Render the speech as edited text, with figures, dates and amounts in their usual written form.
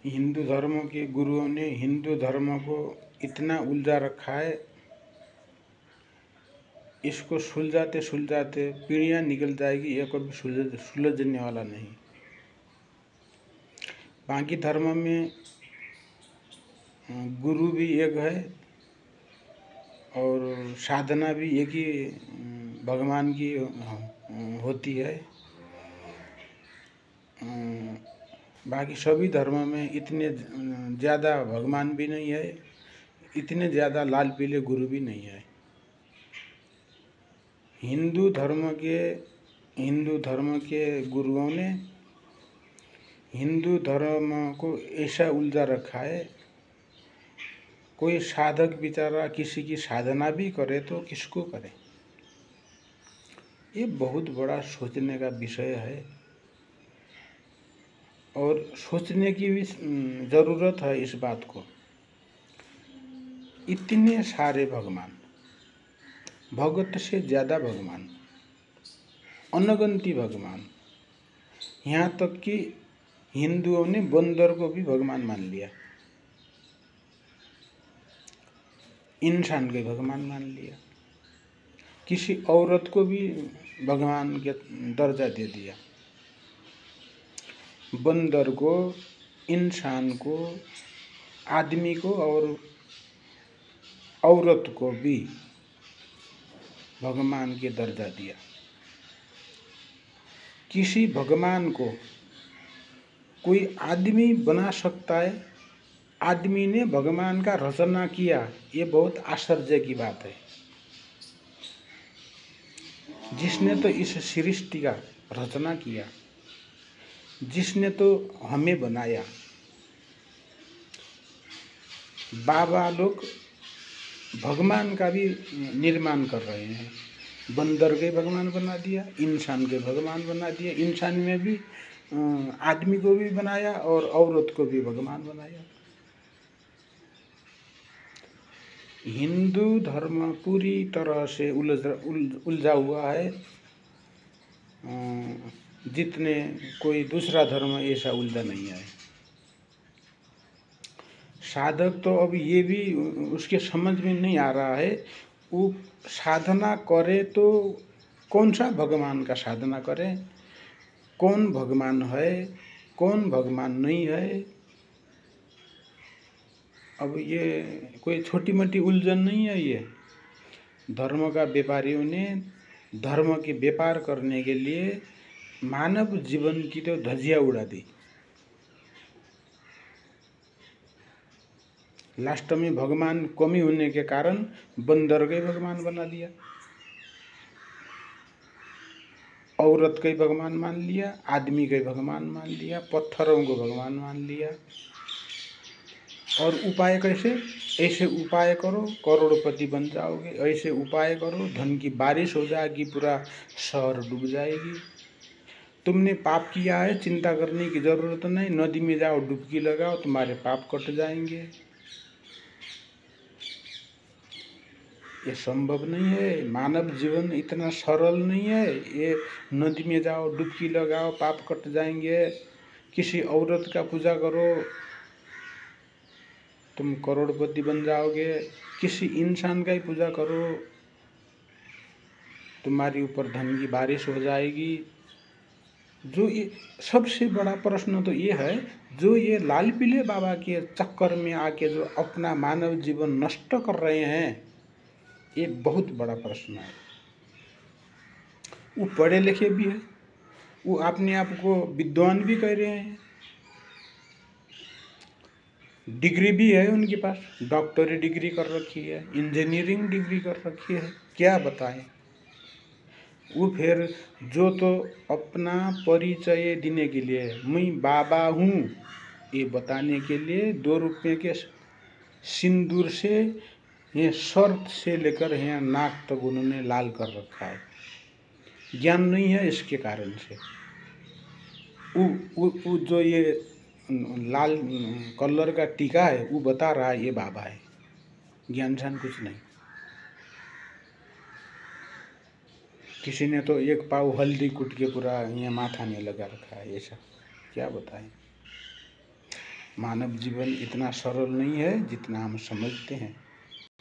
हिंदू धर्म के गुरुओं ने हिंदू धर्म को इतना उलझा रखा है, इसको सुलझाते सुलझाते पीढ़ियाँ निकल जाएगी, ये कभी सुलझने वाला नहीं। बाकी धर्म में गुरु भी एक है और साधना भी एक ही भगवान की होती है। बाकी सभी धर्मों में इतने ज़्यादा भगवान भी नहीं है, इतने ज़्यादा लाल पीले गुरु भी नहीं है। हिंदू धर्म के गुरुओं ने हिंदू धर्म को ऐसा उलझा रखा है, कोई साधक बेचारा किसी की साधना भी करे तो किसको करे। ये बहुत बड़ा सोचने का विषय है और सोचने की भी ज़रूरत है इस बात को। इतने सारे भगवान, भगत से ज़्यादा भगवान, अनगिनती भगवान, यहाँ तक कि हिंदुओं ने बंदर को भी भगवान मान लिया, इंसान के भगवान मान लिया, किसी औरत को भी भगवान के दर्जा दे दिया। बंदर को, इंसान को, आदमी को और औरत को भी भगवान के दर्जा दिया। किसी भगवान को कोई आदमी बना सकता है, आदमी ने भगवान का रचना किया, ये बहुत आश्चर्य की बात है। जिसने तो इस सृष्टि का रचना किया, जिसने तो हमें बनाया। बाबा लोग भगवान का भी निर्माण कर रहे हैं, बंदर के भगवान बना दिया, इंसान के भगवान बना दिया, इंसान में भी आदमी को भी बनाया और औरत को भी भगवान बनाया। हिंदू धर्म पूरी तरह से उलझा हुआ है, जितने कोई दूसरा धर्म ऐसा उलझा नहीं है। साधक तो अब ये भी उसके समझ में नहीं आ रहा है, वो साधना करे तो कौन सा भगवान का साधना करे, कौन भगवान है, कौन भगवान नहीं है। अब ये कोई छोटी मोटी उलझन नहीं है। ये धर्म का व्यापारियों ने धर्म के व्यापार करने के लिए मानव जीवन की तो धज्जियां उड़ा दी। लास्ट में भगवान कमी होने के कारण बंदर के भगवान बना दिया, औरत के भगवान मान लिया, आदमी के भगवान मान लिया, पत्थरों को भगवान मान लिया। और उपाय कैसे? ऐसे उपाय करो करोड़पति बन जाओगे, ऐसे उपाय करो धन की बारिश हो जाएगी, पूरा शहर डूब जाएगी। तुमने पाप किया है, चिंता करने की जरूरत नहीं, नदी में जाओ डुबकी लगाओ, तुम्हारे पाप कट जाएंगे। ये संभव नहीं है, मानव जीवन इतना सरल नहीं है। ये नदी में जाओ डुबकी लगाओ पाप कट जाएंगे, किसी औरत का पूजा करो तुम करोड़पति बन जाओगे, किसी इंसान का ही पूजा करो तुम्हारे ऊपर धन की बारिश हो जाएगी। जो ये सबसे बड़ा प्रश्न तो ये है, जो ये लाल पीले बाबा के चक्कर में आके जो अपना मानव जीवन नष्ट कर रहे हैं, ये बहुत बड़ा प्रश्न है। वो पढ़े लिखे भी है, वो अपने आप को विद्वान भी कह रहे हैं, डिग्री भी है उनके पास, डॉक्टरी डिग्री कर रखी है, इंजीनियरिंग डिग्री कर रखी है, क्या बताएं। वो फिर जो तो अपना परिचय देने के लिए मैं बाबा हूँ ये बताने के लिए 2 रुपये के सिंदूर से ये शर्त से लेकर यहाँ नाक तक उन्होंने लाल कर रखा है। ज्ञान नहीं है इसके कारण से वो जो ये लाल कलर का टीका है वो बता रहा है ये बाबा है, ज्ञान जान कुछ नहीं। किसी ने तो 1 पाव हल्दी कूट के पूरा यहाँ माथा में लगा रखा है, ऐसा क्या बताएं। मानव जीवन इतना सरल नहीं है जितना हम समझते हैं।